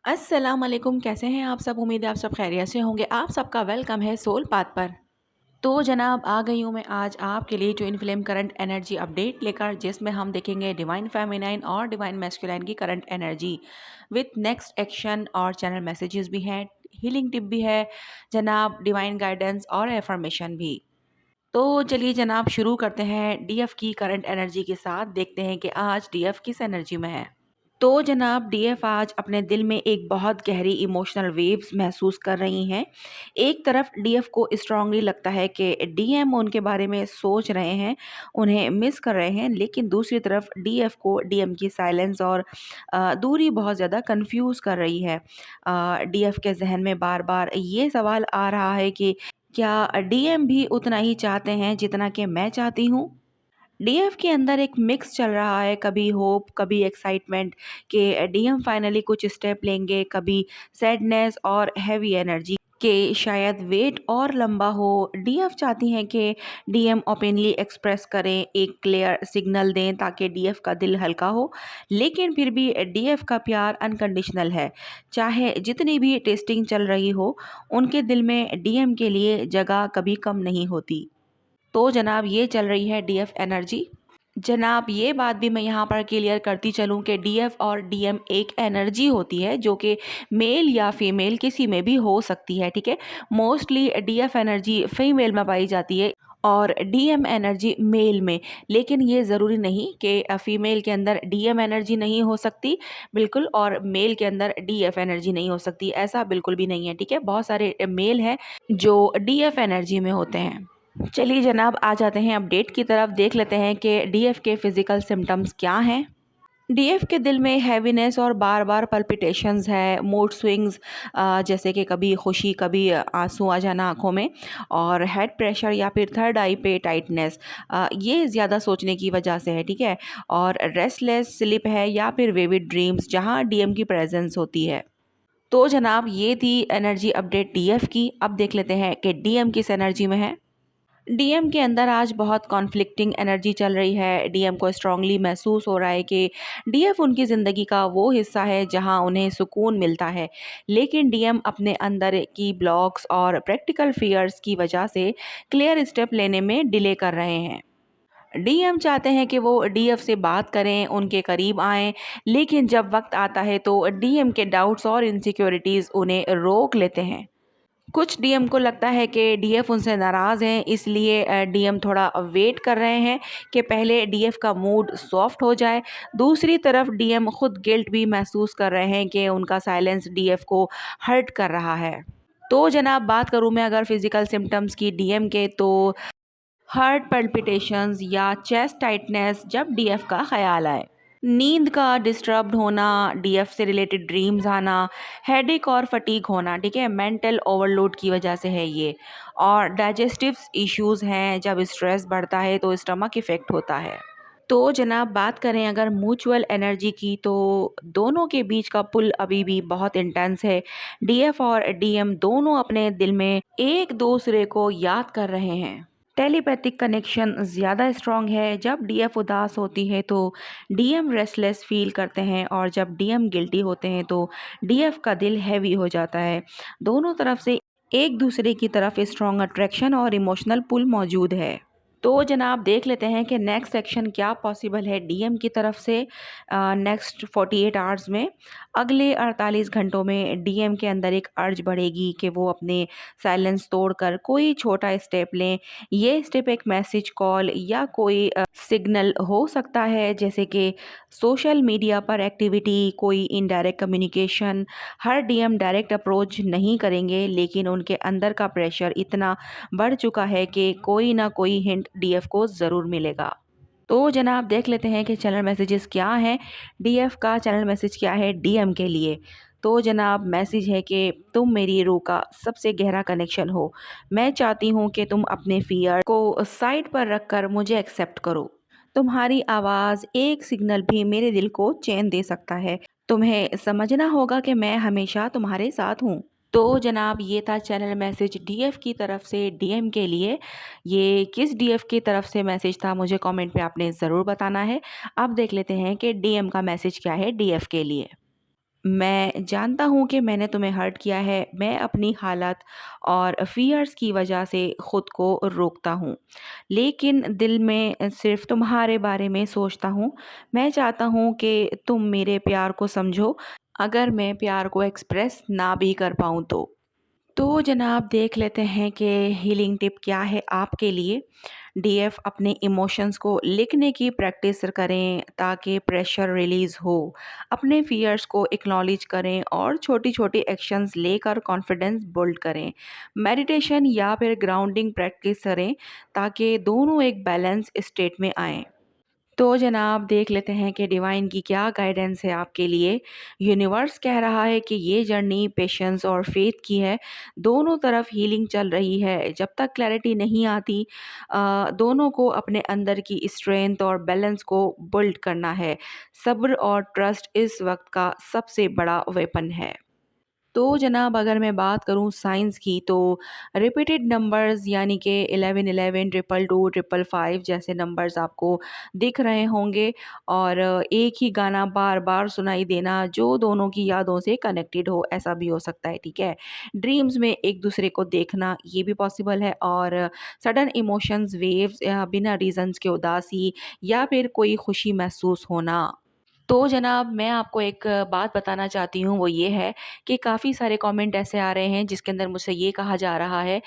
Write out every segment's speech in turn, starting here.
अस्सलाम वालेकुम, कैसे हैं आप सब? उम्मीद है आप सब खैरियत से होंगे। आप सबका वेलकम है सोल पाथ पर। तो जनाब आ गई हूँ मैं आज आपके लिए twin flame current energy update लेकर, जिसमें हम देखेंगे डिवाइन फेमिनाइन और डिवाइन मैस्कुलाइन की current energy with next action, और चैनल मैसेजेस भी हैं, हीलिंग टिप भी है जनाब, डिवाइन गाइडेंस और एफर्मेशन भी। तो चलिए जनाब शुरू करते हैं डीएफ की करंट एनर्जी के साथ। देखते हैं कि आज डीएफ किस एनर्जी में है। तो जनाब डीएफ आज अपने दिल में एक बहुत गहरी इमोशनल वेव्स महसूस कर रही हैं। एक तरफ डीएफ को स्ट्रांगली लगता है कि डीएम उनके बारे में सोच रहे हैं, उन्हें मिस कर रहे हैं, लेकिन दूसरी तरफ डीएफ को डीएम की साइलेंस और दूरी बहुत ज़्यादा कंफ्यूज कर रही है। डीएफ के जहन में बार बार ये सवाल आ रहा है कि क्या डीएम भी उतना ही चाहते हैं जितना कि मैं चाहती हूँ। डीएफ के अंदर एक मिक्स चल रहा है, कभी होप कभी एक्साइटमेंट कि डीएम फाइनली कुछ स्टेप लेंगे, कभी सैडनेस और हैवी एनर्जी कि शायद वेट और लंबा हो। डीएफ चाहती हैं कि डीएम ओपनली एक्सप्रेस करें, एक क्लियर सिग्नल दें ताकि डीएफ का दिल हल्का हो, लेकिन फिर भी डीएफ का प्यार अनकंडीशनल है। चाहे जितनी भी टेस्टिंग चल रही हो, उनके दिल में डीएम के लिए जगह कभी कम नहीं होती। तो जनाब ये चल रही है डीएफ एनर्जी। जनाब ये बात भी मैं यहाँ पर क्लियर करती चलूँ कि डीएफ और डीएम एक एनर्जी होती है जो कि मेल या फीमेल किसी में भी हो सकती है, ठीक है। मोस्टली डीएफ एनर्जी फीमेल में पाई जाती है और डीएम एनर्जी मेल में, लेकिन ये ज़रूरी नहीं कि फीमेल के अंदर डीएम एनर्जी नहीं हो सकती, बिल्कुल, और मेल के अंदर डीएफ एनर्जी नहीं हो सकती, ऐसा बिल्कुल भी नहीं है, ठीक है। बहुत सारे मेल हैं जो डीएफ एनर्जी में होते हैं। चलिए जनाब आ जाते हैं अपडेट की तरफ। देख लेते हैं कि डीएफ के फिजिकल सिम्टम्स क्या हैं। डीएफ के दिल में हैवीनेस और बार बार पल्पिटेशंस है, मूड स्विंग्स, जैसे कि कभी खुशी कभी आंसू आ जाना आँखों में, और हेड प्रेशर या फिर थर्ड आई पे टाइटनेस, ये ज़्यादा सोचने की वजह से है, ठीक है। और रेस्टलेस स्लीप है या फिर विविड ड्रीम्स जहाँ डीएम की प्रेजेंस होती है। तो जनाब ये थी एनर्जी अपडेट डीएफ की। अब देख लेते हैं कि डीएम किस एनर्जी में है। डीएम के अंदर आज बहुत कॉन्फ्लिक्टिंग एनर्जी चल रही है। डीएम को स्ट्रांगली महसूस हो रहा है कि डीएफ उनकी ज़िंदगी का वो हिस्सा है जहां उन्हें सुकून मिलता है, लेकिन डीएम अपने अंदर की ब्लॉक्स और प्रैक्टिकल फियर्स की वजह से क्लियर स्टेप लेने में डिले कर रहे हैं। डीएम चाहते हैं कि वो डीएफ से बात करें, उनके करीब आएं, लेकिन जब वक्त आता है तो डीएम के डाउट्स और इनसिक्योरिटीज़ उन्हें रोक लेते हैं। कुछ डीएम को लगता है कि डीएफ उनसे नाराज़ हैं, इसलिए डीएम थोड़ा वेट कर रहे हैं कि पहले डीएफ का मूड सॉफ्ट हो जाए। दूसरी तरफ डीएम खुद गिल्ट भी महसूस कर रहे हैं कि उनका साइलेंस डीएफ को हर्ट कर रहा है। तो जनाब बात करूं मैं अगर फिजिकल सिम्टम्स की डीएम के, तो हार्ट पल्पिटेशंस या चेस्ट टाइटनेस जब डीएफ का ख्याल आए, नींद का डिस्टर्ब्ड होना, डीएफ से रिलेटेड ड्रीम्स आना, हेडेक और फटीग होना, ठीक है, मेंटल ओवरलोड की वजह से है ये। और डाइजेस्टिव इश्यूज हैं, जब स्ट्रेस बढ़ता है तो स्टमक इफेक्ट होता है। तो जनाब बात करें अगर म्यूचुअल एनर्जी की, तो दोनों के बीच का पुल अभी भी बहुत इंटेंस है। डीएफ और डीएम दोनों अपने दिल में एक दूसरे को याद कर रहे हैं। टेलीपैथिक कनेक्शन ज़्यादा स्ट्रॉन्ग है। जब डीएफ उदास होती है तो डीएम रेस्टलेस फील करते हैं, और जब डीएम गिल्टी होते हैं तो डीएफ का दिल हैवी हो जाता है। दोनों तरफ से एक दूसरे की तरफ स्ट्रॉन्ग अट्रैक्शन और इमोशनल पुल मौजूद है। तो जनाब देख लेते हैं कि नेक्स्ट सेक्शन क्या पॉसिबल है डीएम की तरफ से नेक्स्ट 48 आवर्स में। अगले 48 घंटों में डीएम के अंदर एक अर्ज बढ़ेगी कि वो अपने साइलेंस तोड़कर कोई छोटा स्टेप लें। ये स्टेप एक मैसेज, कॉल या कोई सिग्नल हो सकता है, जैसे कि सोशल मीडिया पर एक्टिविटी, कोई इनडायरेक्ट कम्युनिकेशन। हर डीएम डायरेक्ट अप्रोच नहीं करेंगे, लेकिन उनके अंदर का प्रेशर इतना बढ़ चुका है कि कोई ना कोई हिंट डीएफ को ज़रूर मिलेगा। तो जनाब देख लेते हैं कि चैनल मैसेजेस क्या हैं। डीएफ का चैनल मैसेज क्या है डीएम के लिए। तो जनाब मैसेज है कि तुम मेरी रूह का सबसे गहरा कनेक्शन हो। मैं चाहती हूँ कि तुम अपने फियर को साइड पर रखकर मुझे एक्सेप्ट करो। तुम्हारी आवाज़ एक सिग्नल भी मेरे दिल को चैन दे सकता है। तुम्हें समझना होगा कि मैं हमेशा तुम्हारे साथ हूँ। तो जनाब ये था चैनल मैसेज डीएफ की तरफ से डीएम के लिए। ये किस डीएफ की तरफ से मैसेज था मुझे कमेंट पे आपने ज़रूर बताना है। अब देख लेते हैं कि डीएम का मैसेज क्या है डीएफ के लिए। मैं जानता हूँ कि मैंने तुम्हें हर्ट किया है। मैं अपनी हालत और फ़ियर्स की वजह से खुद को रोकता हूँ, लेकिन दिल में सिर्फ़ तुम्हारे बारे में सोचता हूँ। मैं चाहता हूँ कि तुम मेरे प्यार को समझो, अगर मैं प्यार को एक्सप्रेस ना भी कर पाऊँ तो। तो जनाब देख लेते हैं कि हीलिंग टिप क्या है आपके लिए। डीएफ अपने इमोशंस को लिखने की प्रैक्टिस करें ताकि प्रेशर रिलीज़ हो। अपने फियर्स को एक्नॉलेज करें और छोटी-छोटी एक्शंस लेकर कॉन्फिडेंस बिल्ड करें। मेडिटेशन या फिर ग्राउंडिंग प्रैक्टिस करें ताकि दोनों एक बैलेंस स्टेट में आएँ। तो जनाब देख लेते हैं कि डिवाइन की क्या गाइडेंस है आपके लिए। यूनिवर्स कह रहा है कि ये जर्नी पेशेंस और फेथ की है। दोनों तरफ हीलिंग चल रही है। जब तक क्लैरिटी नहीं आती, दोनों को अपने अंदर की स्ट्रेंथ और बैलेंस को बिल्ड करना है। सब्र और ट्रस्ट इस वक्त का सबसे बड़ा वेपन है। तो जनाब अगर मैं बात करूँ साइंस की, तो रिपीटेड नंबर्स यानी कि 11 11 222 555 जैसे नंबर्स आपको दिख रहे होंगे, और एक ही गाना बार बार सुनाई देना जो दोनों की यादों से कनेक्टेड हो, ऐसा भी हो सकता है, ठीक है। ड्रीम्स में एक दूसरे को देखना, ये भी पॉसिबल है। और सडन इमोशंस वेव्स, बिना रीजंस के उदासी या फिर कोई खुशी महसूस होना। तो जनाब मैं आपको एक बात बताना चाहती हूँ, वो ये है कि काफ़ी सारे कमेंट ऐसे आ रहे हैं जिसके अंदर मुझसे ये कहा जा रहा है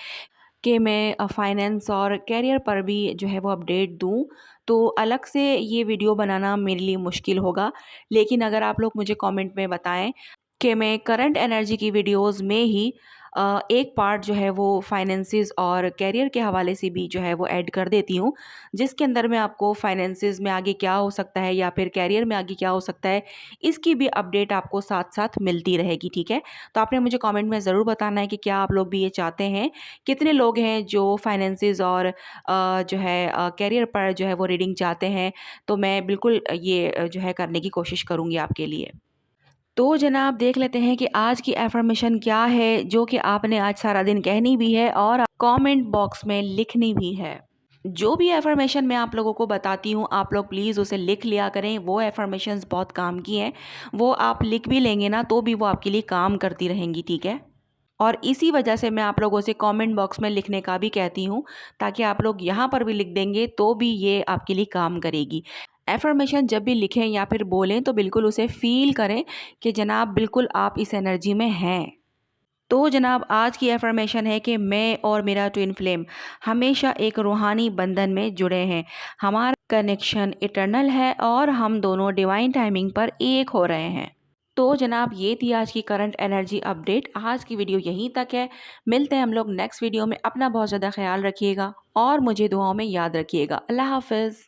कि मैं फाइनेंस और करियर पर भी जो है वो अपडेट दूँ, तो अलग से ये वीडियो बनाना मेरे लिए मुश्किल होगा। लेकिन अगर आप लोग मुझे कमेंट में बताएं कि मैं करंट एनर्जी की वीडियोस में ही एक पार्ट जो है वो फाइनेंसिस और करियर के हवाले से भी जो है वो ऐड कर देती हूँ, जिसके अंदर मैं आपको फाइनेंसिस में आगे क्या हो सकता है या फिर करियर में आगे क्या हो सकता है, इसकी भी अपडेट आपको साथ साथ मिलती रहेगी, ठीक है। तो आपने मुझे कमेंट में ज़रूर बताना है कि क्या आप लोग भी ये चाहते हैं। कितने लोग हैं जो फाइनेंसिस और जो है करियर पर जो है वो रीडिंग चाहते हैं। तो मैं बिल्कुल ये जो है करने की कोशिश करूँगी आपके लिए। तो जनाब देख लेते हैं कि आज की एफर्मेशन क्या है जो कि आपने आज सारा दिन कहनी भी है और कमेंट बॉक्स में लिखनी भी है। जो भी एफर्मेशन मैं आप लोगों को बताती हूँ, आप लोग प्लीज़ उसे लिख लिया करें। वो एफर्मेशंस बहुत काम की हैं। वो आप लिख भी लेंगे ना तो भी वो आपके लिए काम करती रहेंगी, ठीक है। और इसी वजह से मैं आप लोगों से कमेंट बॉक्स में लिखने का भी कहती हूँ, ताकि आप लोग यहाँ पर भी लिख देंगे तो भी ये आपके लिए काम करेगी। एफर्मेशन जब भी लिखें या फिर बोलें तो बिल्कुल उसे फ़ील करें कि जनाब बिल्कुल आप इस एनर्जी में हैं। तो जनाब आज की एफर्मेशन है कि मैं और मेरा ट्विन फ्लेम हमेशा एक रूहानी बंधन में जुड़े हैं। हमारा कनेक्शन इटर्नल है और हम दोनों डिवाइन टाइमिंग पर एक हो रहे हैं। तो जनाब ये थी आज की करंट एनर्जी अपडेट। आज की वीडियो यहीं तक है। मिलते हैं हम लोग नेक्स्ट वीडियो में। अपना बहुत ज़्यादा ख्याल रखिएगा और मुझे दुआओं में याद रखिएगा। अल्लाह हाफ़िज़।